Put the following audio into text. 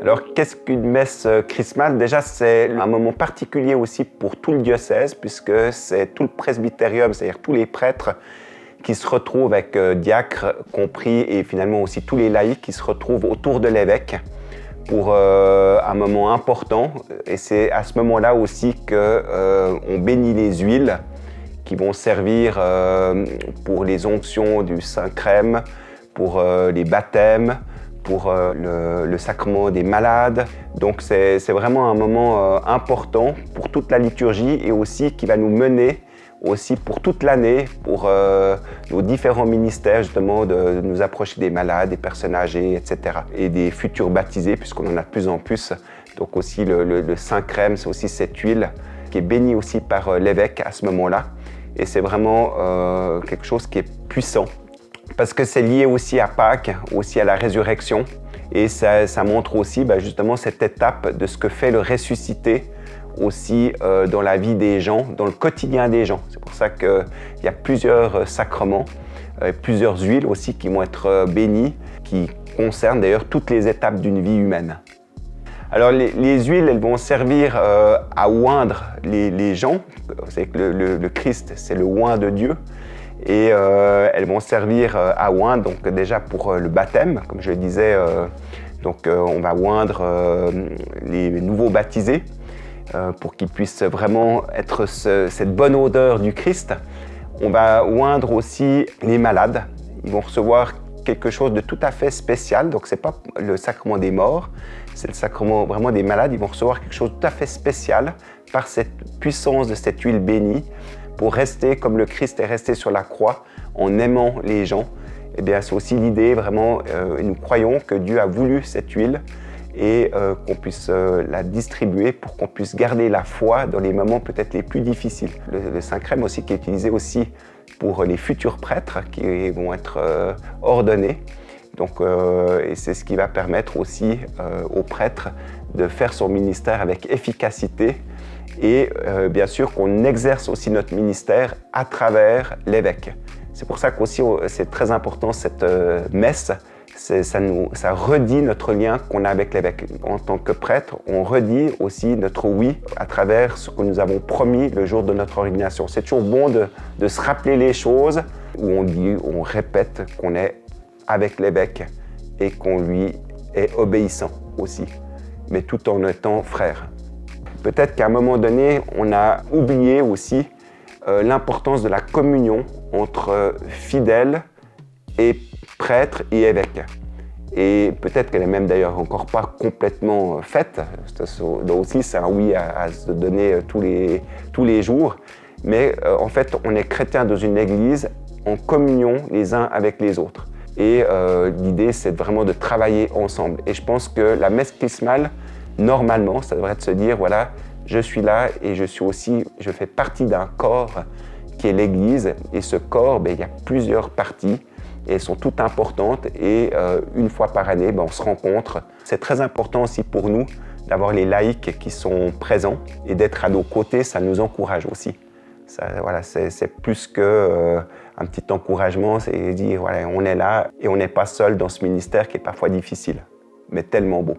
Alors, qu'est-ce qu'une messe chrismale? Déjà, c'est un moment particulier aussi pour tout le diocèse, puisque c'est tout le presbytérium, c'est-à-dire tous les prêtres qui se retrouvent avec diacres compris, et finalement aussi tous les laïcs qui se retrouvent autour de l'évêque pour un moment important. Et c'est à ce moment-là aussi qu'on bénit les huiles qui vont servir pour les onctions du Saint-Crème, pour les baptêmes, pour le sacrement des malades. Donc c'est vraiment un moment important pour toute la liturgie et aussi qui va nous mener aussi pour toute l'année, pour nos différents ministères, justement, de nous approcher des malades, des personnes âgées, etc. Et des futurs baptisés, puisqu'on en a de plus en plus. Donc aussi le Saint-Crème, c'est aussi cette huile qui est bénie aussi par l'évêque à ce moment-là. Et c'est vraiment quelque chose qui est puissant, parce que c'est lié aussi à Pâques, aussi à la résurrection. Et ça montre aussi justement cette étape de ce que fait le ressuscité aussi dans la vie des gens, dans le quotidien des gens. C'est pour ça qu'il y a plusieurs sacrements, plusieurs huiles aussi qui vont être bénies, qui concernent d'ailleurs toutes les étapes d'une vie humaine. Alors les huiles, elles vont servir à oindre les gens. Vous savez que le Christ, c'est le oint de Dieu. Et elles vont servir à oindre, donc déjà pour le baptême, comme je le disais, on va oindre les nouveaux baptisés pour qu'ils puissent vraiment être cette bonne odeur du Christ. On va oindre aussi les malades. Ils vont recevoir quelque chose de tout à fait spécial, donc c'est pas le sacrement des morts, c'est le sacrement vraiment des malades. Ils vont recevoir quelque chose de tout à fait spécial par cette puissance de cette huile bénie, pour rester comme le Christ est resté sur la croix en aimant les gens. Eh bien, c'est aussi l'idée vraiment, nous croyons que Dieu a voulu cette huile et qu'on puisse la distribuer pour qu'on puisse garder la foi dans les moments peut-être les plus difficiles. Le Saint-Crème aussi qui est utilisé aussi pour les futurs prêtres qui vont être ordonnés. Donc, et c'est ce qui va permettre aussi aux prêtres de faire son ministère avec efficacité. Et bien sûr qu'on exerce aussi notre ministère à travers l'évêque. C'est pour ça qu'aussi c'est très important cette messe, ça redit notre lien qu'on a avec l'évêque. En tant que prêtre, on redit aussi notre oui à travers ce que nous avons promis le jour de notre ordination. C'est toujours bon de se rappeler les choses où on répète qu'on est avec l'évêque et qu'on lui est obéissant aussi, mais tout en étant frère. Peut-être qu'à un moment donné, on a oublié aussi l'importance de la communion entre fidèles et prêtres et évêques. Et peut-être qu'elle n'est même d'ailleurs encore pas complètement faite. Donc aussi, c'est un oui à se donner tous les jours. Mais en fait, on est chrétien dans une église en communion les uns avec les autres. Et l'idée, c'est vraiment de travailler ensemble. Et je pense que la messe chrismale, normalement, ça devrait être de se dire, voilà, je suis là et je fais partie d'un corps qui est l'Église. Et ce corps, il y a plusieurs parties et elles sont toutes importantes. Et une fois par année, on se rencontre. C'est très important aussi pour nous d'avoir les laïcs qui sont présents et d'être à nos côtés, ça nous encourage aussi. Voilà, c'est plus qu'un petit encouragement, c'est dire, voilà, on est là et on n'est pas seul dans ce ministère qui est parfois difficile, mais tellement beau.